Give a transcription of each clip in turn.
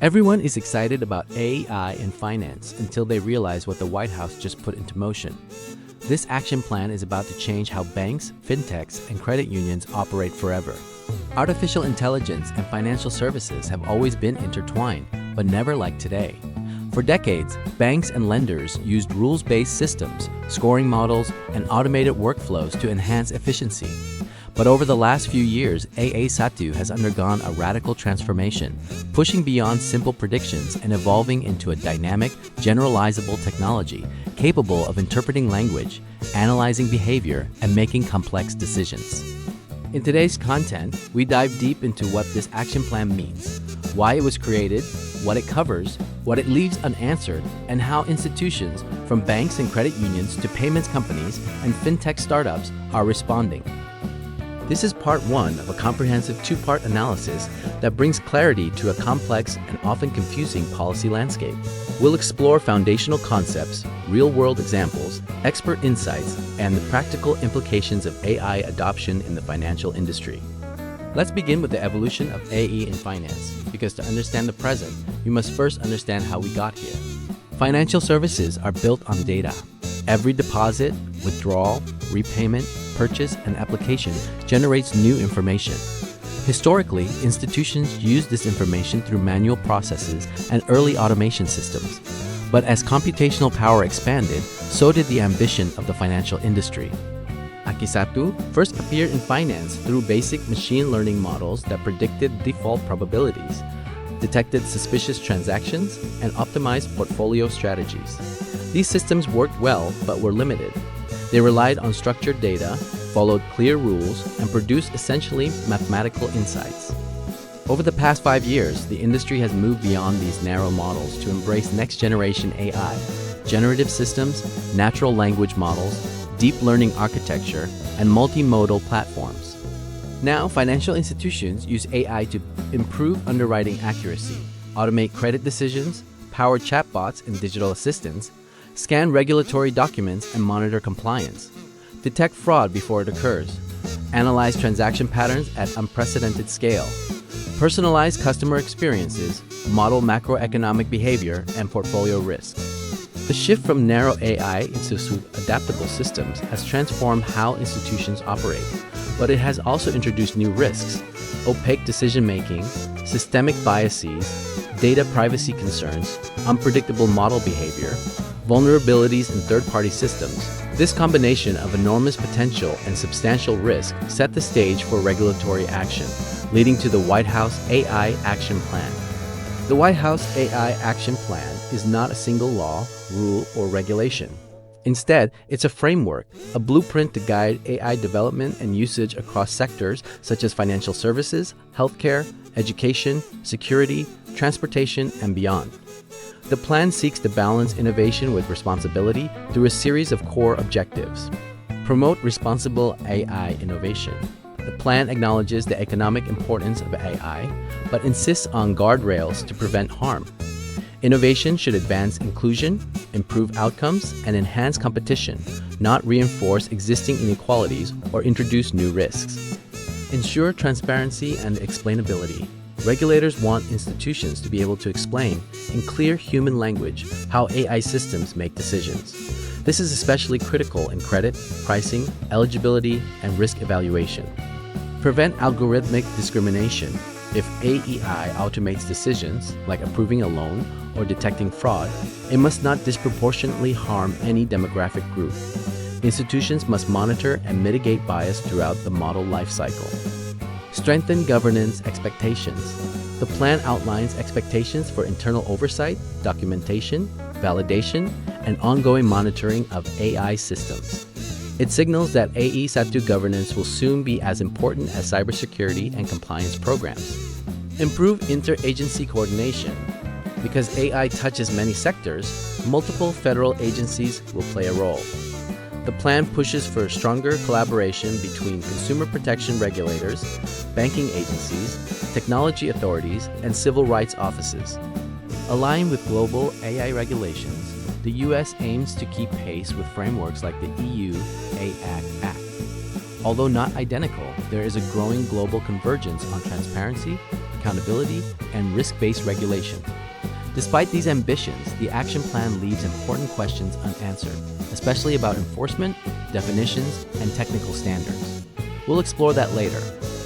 Everyone is excited about AI in finance until they realize what the White House just put into motion. This action plan is about to change how banks, fintechs, and credit unions operate forever. Artificial intelligence and financial services have always been intertwined, but never like today. For decades, banks and lenders used rules-based systems, scoring models, and automated workflows to enhance efficiency. But over the last few years, AI-Satu has undergone a radical transformation, pushing beyond simple predictions and evolving into a dynamic, generalizable technology capable of interpreting language, analyzing behavior, and making complex decisions. In today's content, we dive deep into what this action plan means, why it was created, what it covers, what it leaves unanswered, and how institutions, from banks and credit unions to payments companies and fintech startups, are responding. This is part one of a comprehensive two-part analysis that brings clarity to a complex and often confusing policy landscape. We'll explore foundational concepts, real-world examples, expert insights, and the practical implications of AI adoption in the financial industry. Let's begin with the evolution of AI in finance, because to understand the present, we must first understand how we got here. Financial services are built on data. Every deposit, withdrawal, repayment, purchase, and application generates new information. Historically, institutions used this information through manual processes and early automation systems. But as computational power expanded, so did the ambition of the financial industry. Aki-Satu first appeared in finance through basic machine learning models that predicted default probabilities, detected suspicious transactions, and optimized portfolio strategies. These systems worked well but were limited. They relied on structured data, followed clear rules, and produced essentially mathematical insights. Over the past 5 years, the industry has moved beyond these narrow models to embrace next-generation AI, generative systems, natural language models, deep learning architecture, and multimodal platforms. Now, financial institutions use AI to improve underwriting accuracy, automate credit decisions, power chatbots and digital assistants, scan regulatory documents and monitor compliance, detect fraud before it occurs, analyze transaction patterns at unprecedented scale, personalize customer experiences, model macroeconomic behavior and portfolio risk. The shift from narrow AI into adaptable systems has transformed how institutions operate, but it has also introduced new risks: opaque decision-making, systemic biases, data privacy concerns, unpredictable model behavior, vulnerabilities in third-party systems. This combination of enormous potential and substantial risk set the stage for regulatory action, leading to the White House AI Action Plan. The White House AI Action Plan is not a single law, rule, or regulation. Instead, it's a framework, a blueprint to guide AI development and usage across sectors such as financial services, healthcare, education, security, transportation, and beyond. The plan seeks to balance innovation with responsibility through a series of core objectives. Promote responsible AI innovation. The plan acknowledges the economic importance of AI, but insists on guardrails to prevent harm. Innovation should advance inclusion, improve outcomes, and enhance competition, not reinforce existing inequalities or introduce new risks. Ensure transparency and explainability. Regulators want institutions to be able to explain, in clear human language, how AI systems make decisions. This is especially critical in credit, pricing, eligibility, and risk evaluation. Prevent algorithmic discrimination. If AI automates decisions, like approving a loan or detecting fraud, it must not disproportionately harm any demographic group. Institutions must monitor and mitigate bias throughout the model lifecycle. Strengthen governance expectations. The plan outlines expectations for internal oversight, documentation, validation, and ongoing monitoring of AI systems. It signals that AI-Satu governance will soon be as important as cybersecurity and compliance programs. Improve interagency coordination. Because AI touches many sectors, multiple federal agencies will play a role. The plan pushes for stronger collaboration between consumer protection regulators, banking agencies, technology authorities, and civil rights offices. Aligned with global AI regulations, the U.S. aims to keep pace with frameworks like the EU AI Act. Although not identical, there is a growing global convergence on transparency, accountability, and risk-based regulation. Despite these ambitions, the action plan leaves important questions unanswered, especially about enforcement, definitions, and technical standards. We'll explore that later.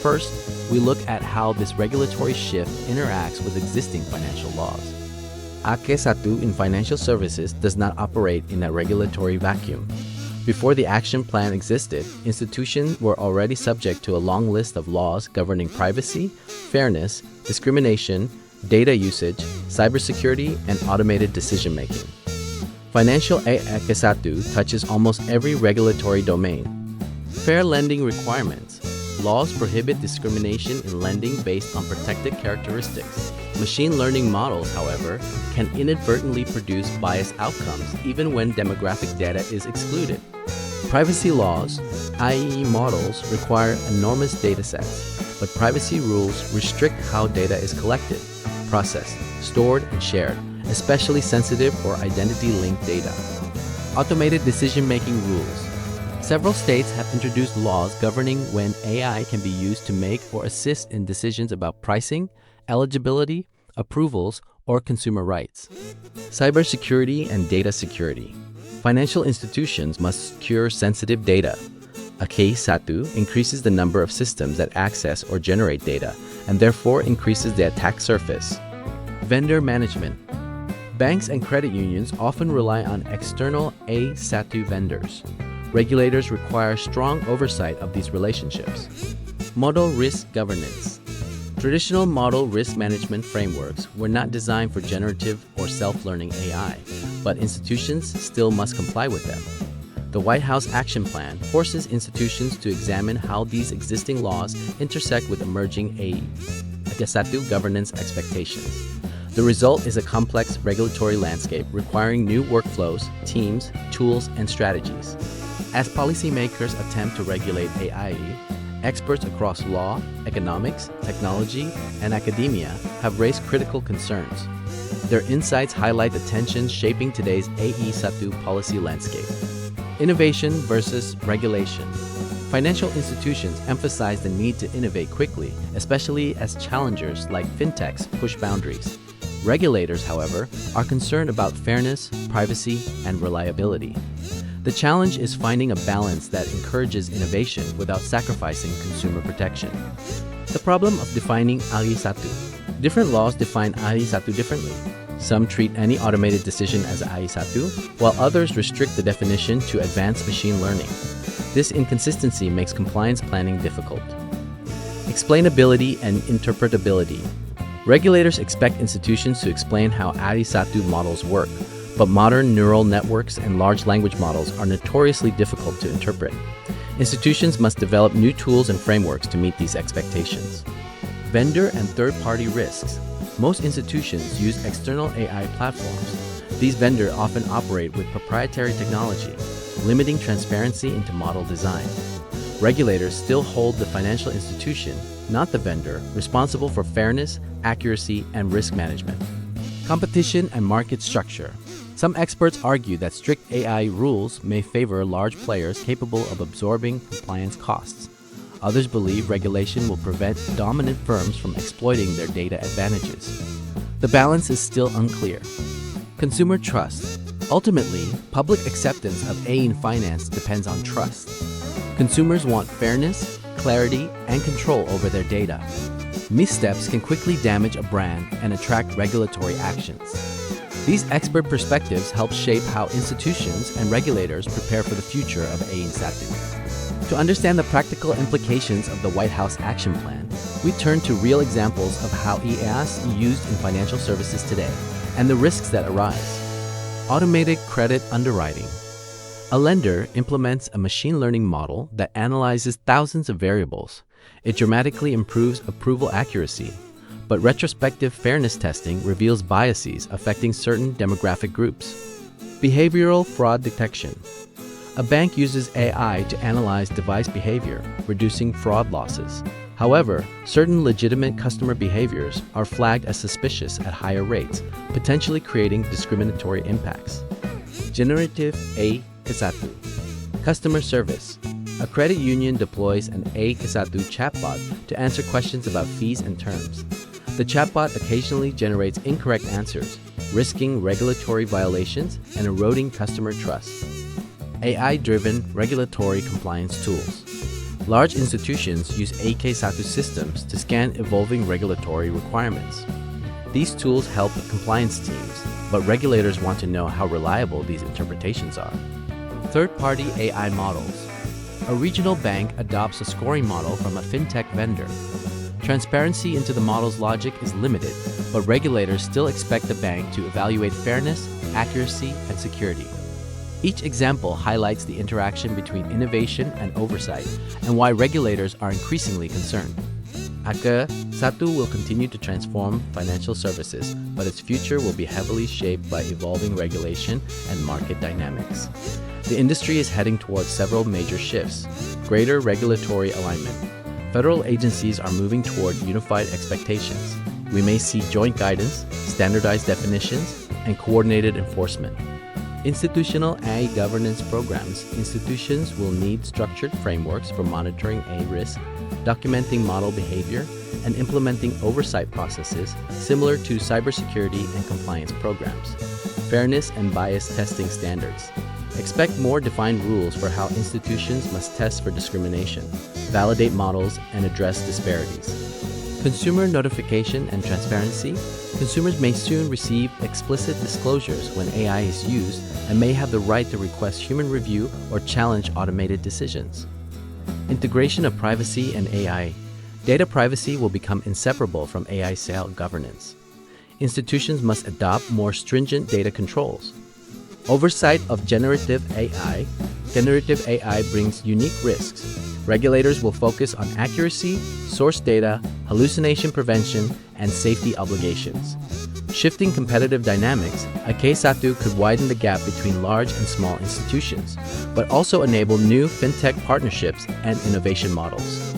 First, we look at how this regulatory shift interacts with existing financial laws. Ake Satu in financial services does not operate in a regulatory vacuum. Before the action plan existed, institutions were already subject to a long list of laws governing privacy, fairness, discrimination, data usage, cybersecurity, and automated decision-making. Financial Ake Satu touches almost every regulatory domain. Fair lending requirements. Laws prohibit discrimination in lending based on protected characteristics. Machine learning models, however, can inadvertently produce biased outcomes even when demographic data is excluded. Privacy laws, i.e. models, require enormous datasets, but privacy rules restrict how data is collected, processed, stored, and shared, especially sensitive or identity-linked data. Automated decision-making rules. Several states have introduced laws governing when AI can be used to make or assist in decisions about pricing, eligibility, approvals, or consumer rights. Cybersecurity and data security. Financial institutions must secure sensitive data. Ake Satu increases the number of systems that access or generate data, and therefore increases the attack surface. Vendor management. Banks and credit unions often rely on external Ake Satu vendors. Regulators require strong oversight of these relationships. Model risk governance. Traditional model risk management frameworks were not designed for generative or self-learning AI, but institutions still must comply with them. The White House Action Plan forces institutions to examine how these existing laws intersect with emerging Ake Satu governance expectations. The result is a complex regulatory landscape requiring new workflows, teams, tools, and strategies. As policymakers attempt to regulate AI, experts across law, economics, technology, and academia have raised critical concerns. Their insights highlight the tensions shaping today's Ake Satu policy landscape. Innovation versus regulation. Financial institutions emphasize the need to innovate quickly, especially as challengers like fintechs push boundaries. Regulators, however, are concerned about fairness, privacy, and reliability. The challenge is finding a balance that encourages innovation without sacrificing consumer protection. The problem of defining Ake Satu. Different laws define Ake Satu differently. Some treat any automated decision as Ake Satu, while others restrict the definition to advanced machine learning. This inconsistency makes compliance planning difficult. Explainability and interpretability. Regulators expect institutions to explain how Ake Satu models work, but modern neural networks and large language models are notoriously difficult to interpret. Institutions must develop new tools and frameworks to meet these expectations. Vendor and third-party risks. Most institutions use external AI platforms. These vendors often operate with proprietary technology, limiting transparency into model design. Regulators still hold the financial institution, not the vendor, responsible for fairness, accuracy, and risk management. Competition and market structure. Some experts argue that strict AI rules may favor large players capable of absorbing compliance costs. Others believe regulation will prevent dominant firms from exploiting their data advantages. The balance is still unclear. Consumer trust. Ultimately, public acceptance of AI in finance depends on trust. Consumers want fairness, clarity, and control over their data. Missteps can quickly damage a brand and attract regulatory actions. These expert perspectives help shape how institutions and regulators prepare for the future of Ake Satu. To understand the practical implications of the White House Action Plan, we turn to real examples of how AI is used in financial services today and the risks that arise. Automated credit underwriting. A lender implements a machine learning model that analyzes thousands of variables. It dramatically improves approval accuracy, but retrospective fairness testing reveals biases affecting certain demographic groups. Behavioral fraud detection. A bank uses AI to analyze device behavior, reducing fraud losses. However, certain legitimate customer behaviors are flagged as suspicious at higher rates, potentially creating discriminatory impacts. Generative Ake Satu. Customer service. A credit union deploys an Ake Satu chatbot to answer questions about fees and terms. The chatbot occasionally generates incorrect answers, risking regulatory violations and eroding customer trust. AI-driven regulatory compliance tools. Large institutions use AK-SATU systems to scan evolving regulatory requirements. These tools help compliance teams, but regulators want to know how reliable these interpretations are. Third-party AI models. A regional bank adopts a scoring model from a fintech vendor. Transparency into the model's logic is limited, but regulators still expect the bank to evaluate fairness, accuracy, and security. Each example highlights the interaction between innovation and oversight and why regulators are increasingly concerned. AK-SATU will continue to transform financial services, but its future will be heavily shaped by evolving regulation and market dynamics. The industry is heading towards several major shifts. Greater regulatory alignment. Federal agencies are moving toward unified expectations. We may see joint guidance, standardized definitions, and coordinated enforcement. Institutional AI governance programs. Institutions will need structured frameworks for monitoring AI risk, documenting model behavior, and implementing oversight processes similar to cybersecurity and compliance programs. Fairness and bias testing standards. Expect more defined rules for how institutions must test for discrimination, validate models, and address disparities. Consumer notification and transparency. Consumers may soon receive explicit disclosures when AI is used and may have the right to request human review or challenge automated decisions. Integration of privacy and AI. Data privacy will become inseparable from AI style governance. Institutions must adopt more stringent data controls. Oversight of generative AI. Generative AI brings unique risks. Regulators will focus on accuracy, source data, hallucination prevention, and safety obligations. Shifting competitive dynamics, AK-SATU could widen the gap between large and small institutions, but also enable new fintech partnerships and innovation models.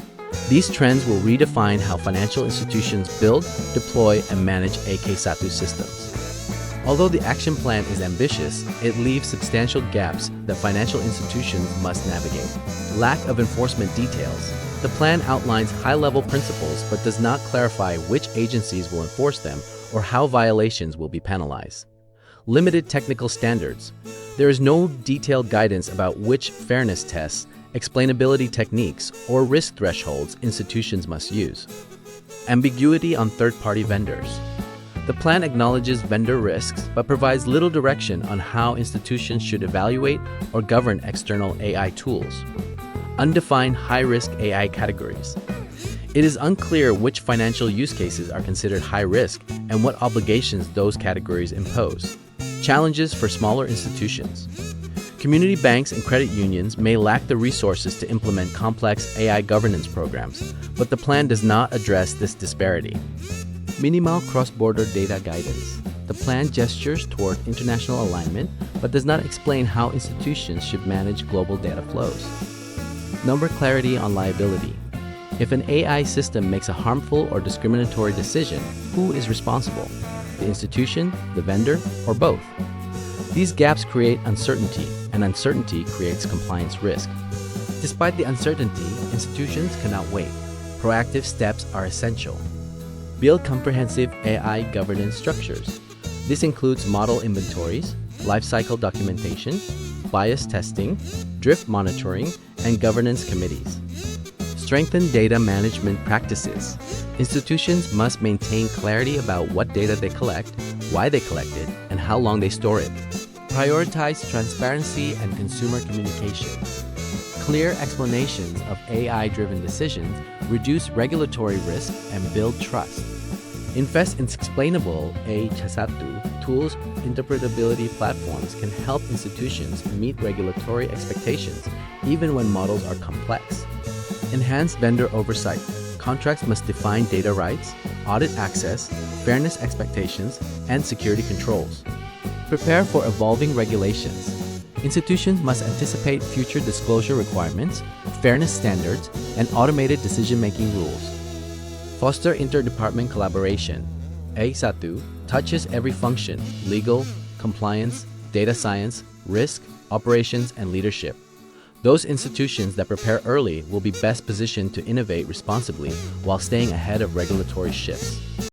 These trends will redefine how financial institutions build, deploy, and manage AK-SATU systems. Although the action plan is ambitious, it leaves substantial gaps that financial institutions must navigate. Lack of enforcement details. The plan outlines high-level principles but does not clarify which agencies will enforce them or how violations will be penalized. Limited technical standards. There is no detailed guidance about which fairness tests, explainability techniques, or risk thresholds institutions must use. Ambiguity on third-party vendors. The plan acknowledges vendor risks but provides little direction on how institutions should evaluate or govern external AI tools. Undefined high-risk AI categories. It is unclear which financial use cases are considered high risk and what obligations those categories impose. Challenges for smaller institutions. Community banks and credit unions may lack the resources to implement complex AI governance programs, but the plan does not address this disparity. Minimal cross-border data guidance. The plan gestures toward international alignment, but does not explain how institutions should manage global data flows. Number clarity on liability. If an AI system makes a harmful or discriminatory decision, who is responsible? The institution, the vendor, or both? These gaps create uncertainty, and uncertainty creates compliance risk. Despite the uncertainty, institutions cannot wait. Proactive steps are essential. Build comprehensive AI governance structures. This includes model inventories, lifecycle documentation, bias testing, drift monitoring, and governance committees. Strengthen data management practices. Institutions must maintain clarity about what data they collect, why they collect it, and how long they store it. Prioritize transparency and consumer communication. Clear explanations of AI-driven decisions reduce regulatory risk and build trust. Invest in explainable AK-SATU tools. Interpretability platforms can help institutions meet regulatory expectations even when models are complex. Enhance vendor oversight. Contracts must define data rights, audit access, fairness expectations, and security controls. Prepare for evolving regulations. Institutions must anticipate future disclosure requirements, fairness standards, and automated decision-making rules. Foster interdepartment collaboration. AK-SATU touches every function: legal, compliance, data science, risk, operations, and leadership. Those institutions that prepare early will be best positioned to innovate responsibly while staying ahead of regulatory shifts.